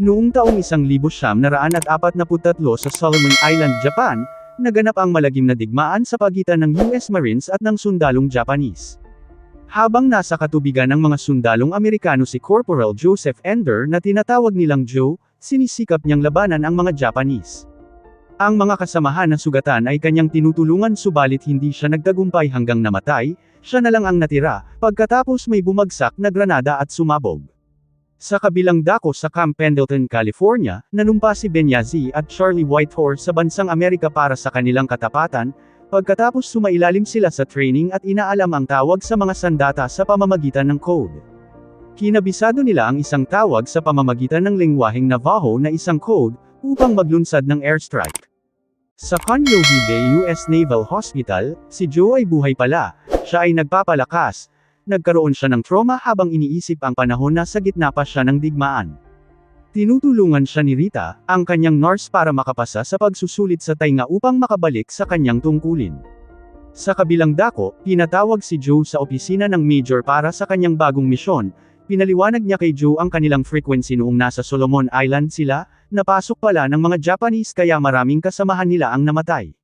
Noong taong 1943 sa Solomon Island, Japan, naganap ang malagim na digmaan sa pagitan ng US Marines at ng sundalong Japanese. Habang nasa katubigan ng mga sundalong Amerikano si Corporal Joseph Ender na tinatawag nilang Joe, sinisikap niyang labanan ang mga Japanese. Ang mga kasamahan na sugatan ay kanyang tinutulungan subalit hindi siya nagtagumpay hanggang namatay, siya na lang ang natira, pagkatapos may bumagsak na granada at sumabog. Sa kabilang dako sa Camp Pendleton, California, nanumpa si Ben Yazzie at Charlie Whitehorse sa bansang Amerika para sa kanilang katapatan, pagkatapos sumailalim sila sa training at inaalam ang tawag sa mga sandata sa pamamagitan ng code. Kinabisado nila ang isang tawag sa pamamagitan ng lengguwaheng Navajo na isang code, upang maglunsad ng airstrike. Sa Kaneohe Bay US Naval Hospital, si Joe ay buhay pala, siya ay nagpapalakas. Nagkaroon siya ng trauma habang iniisip ang panahon na sa gitna pa siya ng digmaan. Tinutulungan siya ni Rita, ang kanyang nurse para makapasa sa pagsusulit sa tainga upang makabalik sa kanyang tungkulin. Sa kabilang dako, pinatawag si Joe sa opisina ng Major para sa kanyang bagong misyon. Pinaliwanag niya kay Joe ang kanilang frequency noong nasa Solomon Island sila, napasok pala ng mga Japanese kaya maraming kasamahan nila ang namatay.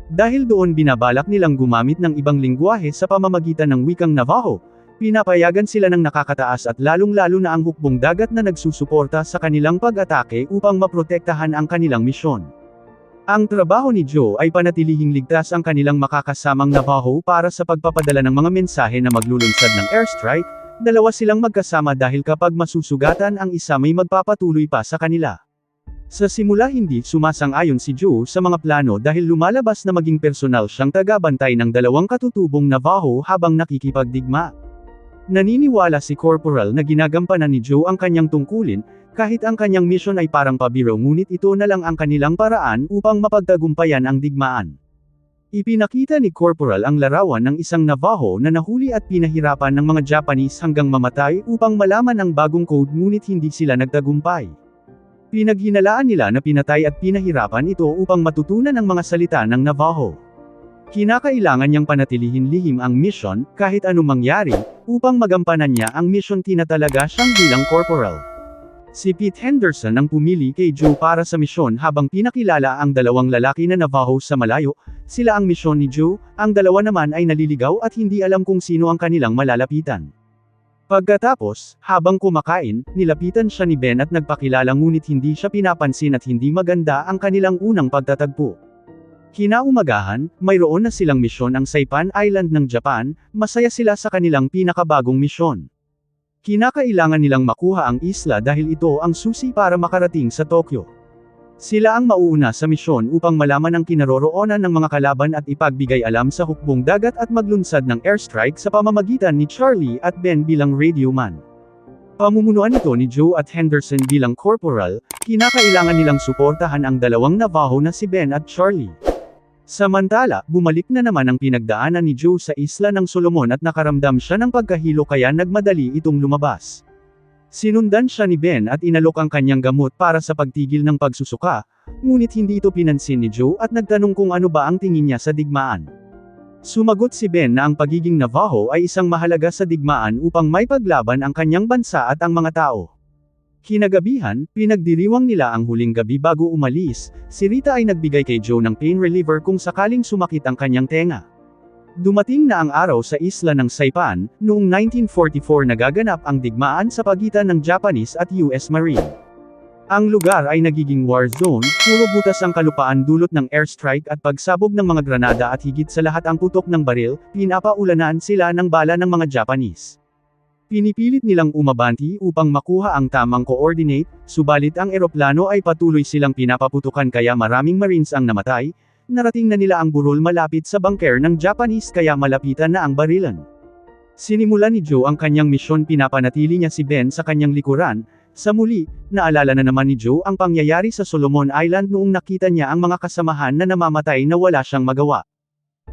Dahil doon binabalak nilang gumamit ng ibang lengguwahe sa pamamagitan ng wikang Navajo, pinapayagan sila ng nakakataas at lalong-lalo na ang hukbong dagat na nagsusuporta sa kanilang pag-atake upang maprotektahan ang kanilang misyon. Ang trabaho ni Joe ay panatilihing ligtas ang kanilang makakasamang Navajo para sa pagpapadala ng mga mensahe na maglulunsad ng airstrike, dalawa silang magkasama dahil kapag masusugatan ang isa may magpapatuloy pa sa kanila. Sa simula hindi sumasang-ayon si Joe sa mga plano dahil lumalabas na maging personal siyang tagabantay ng dalawang katutubong Navajo habang nakikipagdigma. Naniniwala si Corporal na ginagampanan ni Joe ang kanyang tungkulin, kahit ang kanyang misyon ay parang pabiro ngunit ito na lang ang kanilang paraan upang mapagtagumpayan ang digmaan. Ipinakita ni Corporal ang larawan ng isang Navajo na nahuli at pinahirapan ng mga Japanese hanggang mamatay upang malaman ang bagong code ngunit hindi sila nagtagumpay. Pinaghinalaan nila na pinatay at pinahirapan ito upang matutunan ang mga salita ng Navajo. Kinakailangan niyang panatilihin lihim ang mission, kahit anong mangyari, upang magampanan niya ang mission tinatalaga siyang bilang corporal. Si Pete Henderson ang pumili kay Joe para sa misyon habang pinakilala ang dalawang lalaki na Navajo sa malayo, sila ang misyon ni Joe, ang dalawa naman ay naliligaw at hindi alam kung sino ang kanilang malalapitan. Pagkatapos, habang kumakain, nilapitan siya ni Ben at nagpakilala ngunit hindi siya pinapansin at hindi maganda ang kanilang unang pagtatagpo. Kinaumagahan, mayroon na silang misyon ang Saipan Island ng Japan, masaya sila sa kanilang pinakabagong misyon. Kinakailangan nilang makuha ang isla dahil ito ang susi para makarating sa Tokyo. Sila ang mauuna sa misyon upang malaman ang kinaroroonan ng mga kalaban at ipagbigay alam sa hukbong dagat at maglunsad ng airstrike sa pamamagitan ni Charlie at Ben bilang radioman. Pamumunuan ito ni Joe at Henderson bilang corporal, kinakailangan nilang suportahan ang dalawang Navajo na si Ben at Charlie. Samantala, bumalik na naman ang pinagdaanan ni Joe sa isla ng Solomon at nakaramdam siya ng pagkahilo kaya nagmadali itong lumabas. Sinundan siya ni Ben at inalok ang kanyang gamot para sa pagtigil ng pagsusuka, ngunit hindi ito pinansin ni Joe at nagtanong kung ano ba ang tingin niya sa digmaan. Sumagot si Ben na ang pagiging Navajo ay isang mahalaga sa digmaan upang may paglaban ang kanyang bansa at ang mga tao. Kinagabihan, pinagdiriwang nila ang huling gabi bago umalis, si Rita ay nagbigay kay Joe ng pain reliever kung sakaling sumakit ang kanyang tenga. Dumating na ang araw sa isla ng Saipan, noong 1944 nagaganap ang digmaan sa pagitan ng Japanese at US Marine. Ang lugar ay nagiging war zone, puro butas ang kalupaan dulot ng airstrike at pagsabog ng mga granada at higit sa lahat ang putok ng baril, pinapaulanan sila ng bala ng mga Japanese. Pinipilit nilang umabanti upang makuha ang tamang coordinate, subalit ang eroplano ay patuloy silang pinapaputukan kaya maraming Marines ang namatay. Narating na nila ang burol malapit sa bunker ng Japanese kaya malapitan na ang barilan. Sinimulan ni Joe ang kanyang misyon, pinapanatili niya si Ben sa kanyang likuran. Sa muli, naalala na naman ni Joe ang pangyayari sa Solomon Island noong nakita niya ang mga kasamahan na namamatay na wala siyang magawa.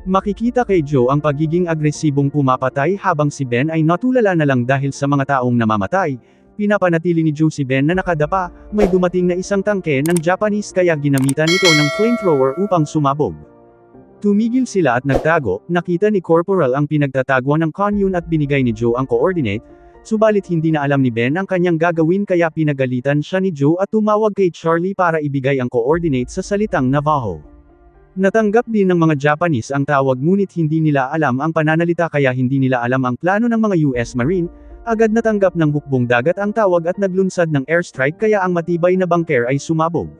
Makikita kay Joe ang pagiging agresibong pumapatay habang si Ben ay natulala na lang dahil sa mga taong namamatay. Pinapanatili ni Joe si Ben na nakadapa, may dumating na isang tangke ng Japanese kaya ginamitan ito ng flamethrower upang sumabog. Tumigil sila at nagtago, nakita ni Corporal ang pinagtatagwan ng canyon at binigay ni Joe ang coordinate, subalit hindi na alam ni Ben ang kanyang gagawin kaya pinagalitan siya ni Joe at tumawag kay Charlie para ibigay ang coordinate sa salitang Navajo. Natanggap din ng mga Japanese ang tawag ngunit hindi nila alam ang pananalita kaya hindi nila alam ang plano ng mga US Marine, agad natanggap ng hukbong dagat ang tawag at naglunsad ng airstrike kaya ang matibay na bangker ay sumabog.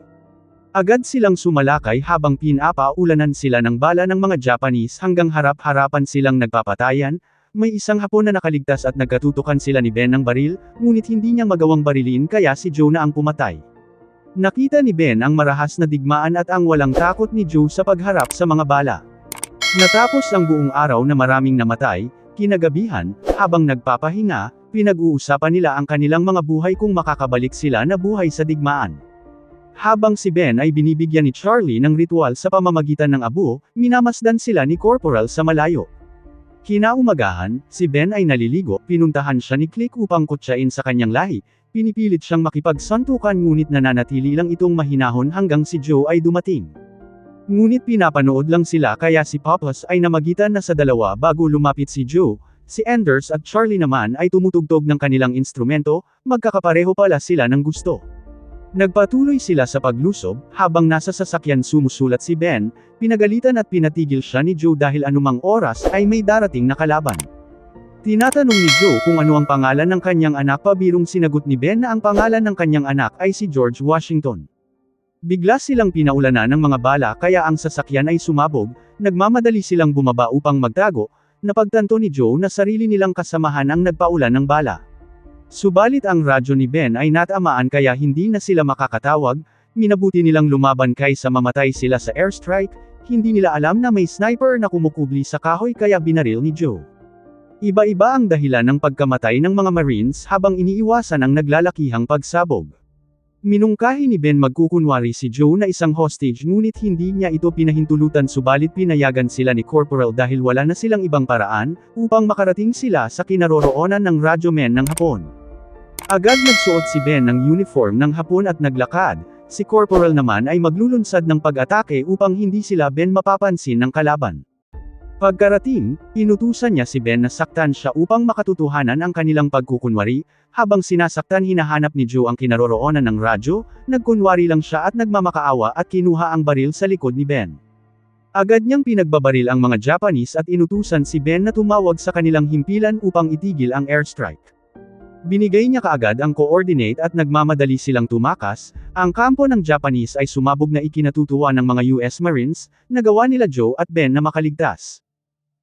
Agad silang sumalakay habang pinapaulanan sila ng bala ng mga Japanese hanggang harap-harapan silang nagpapatayan, may isang Hapon na nakaligtas at nagkatutukan sila ni Ben ng baril, ngunit hindi niya magawang barilin kaya si Joe na ang pumatay. Nakita ni Ben ang marahas na digmaan at ang walang takot ni Joe sa pagharap sa mga bala. Natapos ang buong araw na maraming namatay, kinagabihan, habang nagpapahinga, pinag-uusapan nila ang kanilang mga buhay kung makakabalik sila na buhay sa digmaan. Habang si Ben ay binibigyan ni Charlie ng ritual sa pamamagitan ng abo, minamasdan sila ni Corporal sa malayo. Kinaumagahan, si Ben ay naliligo, pinuntahan siya ni Click upang kutsain sa kanyang lahi, pinipilit siyang makipagsantukan ngunit nananatili lang itong mahinahon hanggang si Joe ay dumating. Ngunit pinapanood lang sila kaya si Pappas ay namagitan na sa dalawa bago lumapit si Joe, si Anders at Charlie naman ay tumutugtog ng kanilang instrumento, magkakapareho pala sila ng gusto. Nagpatuloy sila sa paglusob, habang nasa sasakyan sumusulat si Ben, pinagalitan at pinatigil siya ni Joe dahil anumang oras ay may darating na kalaban. Tinatanong ni Joe kung ano ang pangalan ng kanyang anak pabirong sinagot ni Ben na ang pangalan ng kanyang anak ay si George Washington. Bigla silang pinaulanan ng mga bala kaya ang sasakyan ay sumabog, nagmamadali silang bumaba upang magtago, napagtanto ni Joe na sarili nilang kasamahan ang nagpaulan ng bala. Subalit ang radyo ni Ben ay natamaan kaya hindi na sila makakatawag, minabuti nilang lumaban kaysa mamatay sila sa airstrike, hindi nila alam na may sniper na kumukubli sa kahoy kaya binaril ni Joe. Iba-iba ang dahilan ng pagkamatay ng mga Marines habang iniiwasan ang naglalakihang pagsabog. Minungkahi ni Ben magkukunwari si Joe na isang hostage ngunit hindi niya ito pinahintulutan subalit pinayagan sila ni Corporal dahil wala na silang ibang paraan, upang makarating sila sa kinaroroonan ng radyomen ng Hapon. Agad nagsuot si Ben ng uniform ng Hapon at naglakad, si Corporal naman ay maglulunsad ng pag-atake upang hindi sila Ben mapapansin ng kalaban. Pagkarating, inutusan niya si Ben na saktan siya upang makatotohanan ang kanilang pagkukunwari, habang sinasaktan hinahanap ni Joe ang kinaroroonan ng radyo, nagkunwari lang siya at nagmamakaawa at kinuha ang baril sa likod ni Ben. Agad niyang pinagbabaril ang mga Japanese at inutusan si Ben na tumawag sa kanilang himpilan upang itigil ang airstrike. Binigay niya kaagad ang coordinate at nagmamadali silang tumakas, ang kampo ng Japanese ay sumabog na ikinatutuwa ng mga US Marines, nagawa nila Joe at Ben na makaligtas.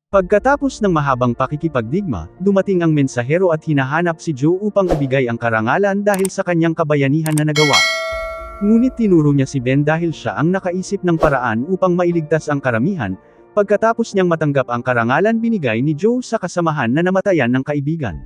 Pagkatapos ng mahabang pakikipagdigma, dumating ang mensahero at hinahanap si Joe upang ibigay ang karangalan dahil sa kanyang kabayanihan na nagawa. Ngunit tinuro niya si Ben dahil siya ang nakaisip ng paraan upang mailigtas ang karamihan, pagkatapos niyang matanggap ang karangalan binigay ni Joe sa kasamahan na namatayan ng kaibigan.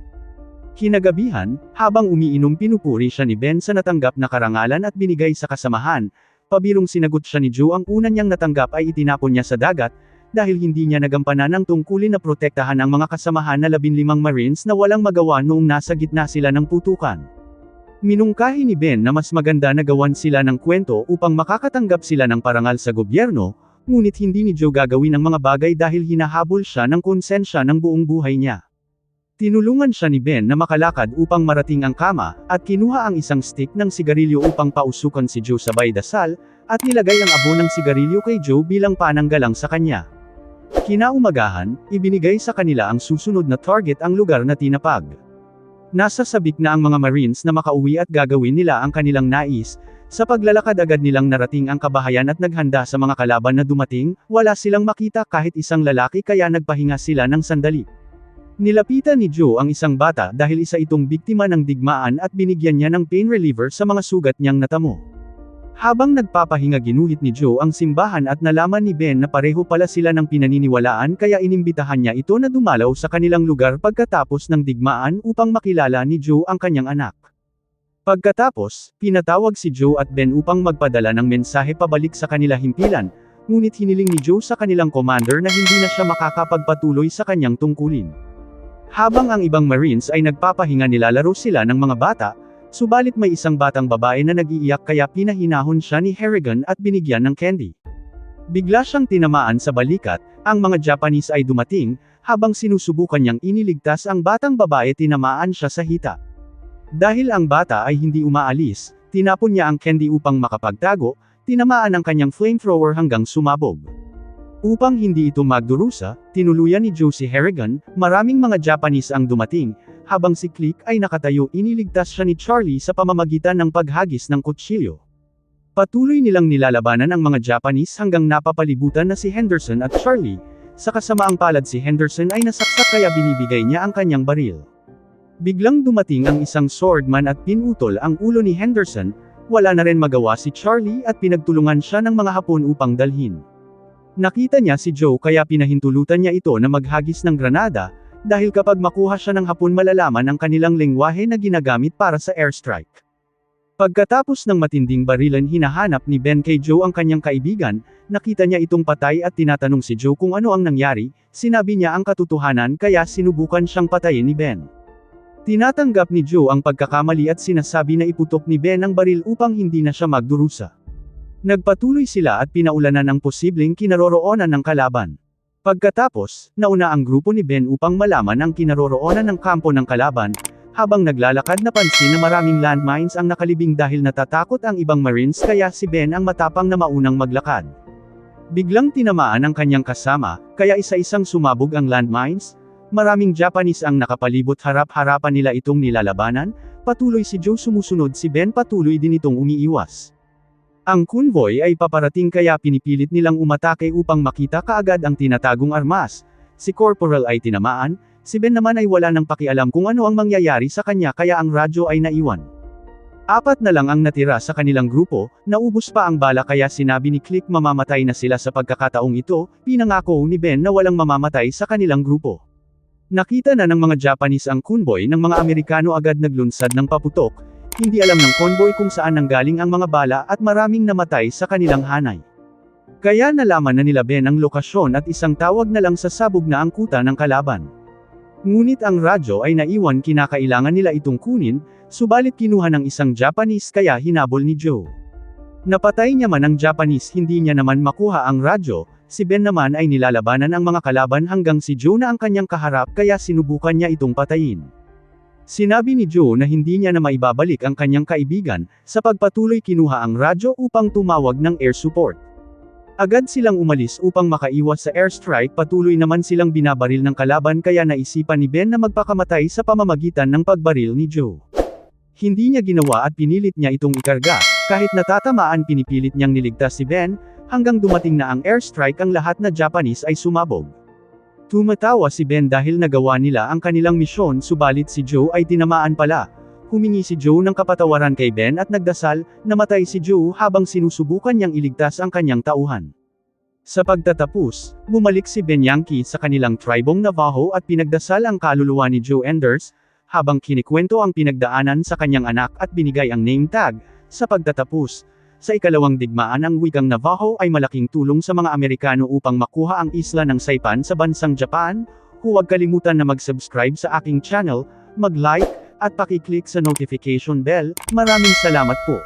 Kinagabihan, habang umiinom pinupuri siya ni Ben sa natanggap na karangalan at binigay sa kasamahan, pabirong sinagot siya ni Joe ang una niyang natanggap ay itinapon niya sa dagat, dahil hindi niya nagampanan ang tungkulin na protektahan ang mga kasamahan na 15 Marines na walang magawa noong nasa gitna sila ng putukan. Minungkahi ni Ben na mas maganda na gawan sila ng kwento upang makakatanggap sila ng parangal sa gobyerno, ngunit hindi ni Joe gagawin ang mga bagay dahil hinahabol siya ng konsensya ng buong buhay niya. Tinulungan siya ni Ben na makalakad upang marating ang kama, at kinuha ang isang stick ng sigarilyo upang pausukan si Joe sabay dasal, at nilagay ang abo ng sigarilyo kay Joe bilang pananggalang sa kanya. Kinaumagahan, ibinigay sa kanila ang susunod na target ang lugar na tinapag. Nasa sabik na ang mga Marines na makauwi at gagawin nila ang kanilang nais, sa paglalakad agad nilang narating ang kabahayan at naghanda sa mga kalaban na dumating, wala silang makita kahit isang lalaki kaya nagpahinga sila ng sandali. Nilapitan ni Joe ang isang bata dahil isa itong biktima ng digmaan at binigyan niya ng pain reliever sa mga sugat niyang natamo. Habang nagpapahinga ginuhit ni Joe ang simbahan at nalaman ni Ben na pareho pala sila ng pinaniniwalaan kaya inimbitahan niya ito na dumalaw sa kanilang lugar pagkatapos ng digmaan upang makilala ni Joe ang kanyang anak. Pagkatapos, pinatawag si Joe at Ben upang magpadala ng mensahe pabalik sa kanila himpilan, ngunit hiniling ni Joe sa kanilang commander na hindi na siya makakapagpatuloy sa kanyang tungkulin. Habang ang ibang Marines ay nagpapahinga nilalaro sila ng mga bata, subalit may isang batang babae na nag-iiyak kaya pinahinahon siya ni Harrigan at binigyan ng candy. Bigla siyang tinamaan sa balikat, ang mga Japanese ay dumating, habang sinusubukan niyang iniligtas ang batang babae tinamaan siya sa hita. Dahil ang bata ay hindi umaalis, tinapon niya ang candy upang makapagtago, tinamaan ang kanyang flamethrower hanggang sumabog. Upang hindi ito magdurusa, tinuluyan ni Joe si Harrigan, maraming mga Japanese ang dumating, habang si Click ay nakatayo iniligtas siya ni Charlie sa pamamagitan ng paghagis ng kutsilyo. Patuloy nilang nilalabanan ang mga Japanese hanggang napapalibutan na si Henderson at Charlie, sa kasamaang palad si Henderson ay nasaksak kaya binibigay niya ang kanyang baril. Biglang dumating ang isang swordman at pinutol ang ulo ni Henderson, wala na rin magawa si Charlie at pinagtulungan siya ng mga Hapon upang dalhin. Nakita niya si Joe kaya pinahintulutan niya ito na maghagis ng granada, dahil kapag makuha siya ng Hapon malalaman ang kanilang lengwahe na ginagamit para sa airstrike. Pagkatapos ng matinding barilan hinahanap ni Ben kay Joe ang kanyang kaibigan, nakita niya itong patay at tinatanong si Joe kung ano ang nangyari, sinabi niya ang katotohanan kaya sinubukan siyang patayin ni Ben. Tinatanggap ni Joe ang pagkakamali at sinasabi na iputok ni Ben ang baril upang hindi na siya magdurusa. Nagpatuloy sila at pinaulanan ang posibleng kinaroroonan ng kalaban. Pagkatapos, nauna ang grupo ni Ben upang malaman ang kinaroroonan ng kampo ng kalaban, habang naglalakad napansin na maraming landmines ang nakalibing dahil natatakot ang ibang Marines kaya si Ben ang matapang na maunang maglakad. Biglang tinamaan ang kanyang kasama, kaya isa-isang sumabog ang landmines, maraming Japanese ang nakapalibot harap-harapan nila itong nilalabanan, patuloy si Joe sumusunod si Ben patuloy din itong umiiwas. Ang convoy ay paparating kaya pinipilit nilang umatake upang makita kaagad ang tinatagong armas. Si Corporal ay tinamaan, si Ben naman ay wala nang pakialam kung ano ang mangyayari sa kanya kaya ang radyo ay naiwan. 4 na lang ang natira sa kanilang grupo, naubos pa ang bala kaya sinabi ni Click mamamatay na sila sa pagkakataong ito, pinangako ni Ben na walang mamamatay sa kanilang grupo. Nakita na ng mga Japanese ang convoy ng mga Amerikano agad naglunsad ng paputok, hindi alam ng convoy kung saan nanggaling ang mga bala at maraming namatay sa kanilang hanay. Kaya nalaman na nila Ben ang lokasyon at isang tawag na lang sa sabog na angkutan ng kalaban. Ngunit ang radyo ay naiwan kinakailangan nila itong kunin, subalit kinuha ng isang Japanese kaya hinabol ni Joe. Napatay niya man ang Japanese hindi niya naman makuha ang radyo, si Ben naman ay nilalabanan ang mga kalaban hanggang si Joe na ang kanyang kaharap kaya sinubukan niya itong patayin. Sinabi ni Joe na hindi niya na maibabalik ang kanyang kaibigan, sa pagpatuloy kinuha ang radyo upang tumawag ng air support. Agad silang umalis upang makaiwas sa airstrike patuloy naman silang binabaril ng kalaban kaya naisipan ni Ben na magpakamatay sa pamamagitan ng pagbaril ni Joe. Hindi niya ginawa at pinilit niya itong ikarga, kahit natatamaan pinipilit niyang niligtas si Ben, hanggang dumating na ang airstrike ang lahat na Japanese ay sumabog. Tumatawa si Ben dahil nagawa nila ang kanilang misyon subalit si Joe ay tinamaan pala. Humingi si Joe ng kapatawaran kay Ben at nagdasal, namatay si Joe habang sinusubukan niyang iligtas ang kanyang tauhan. Sa pagtatapos, bumalik si Ben Yankee sa kanilang tribong Navajo at pinagdasal ang kaluluwa ni Joe Enders, habang kinikwento ang pinagdaanan sa kanyang anak at binigay ang name tag. Sa pagtatapos, sa ikalawang digmaan ang wikang Navajo ay malaking tulong sa mga Amerikano upang makuha ang isla ng Saipan sa bansang Japan. Huwag kalimutan na mag-subscribe sa aking channel, mag-like, at paki-click sa notification bell. Maraming salamat po.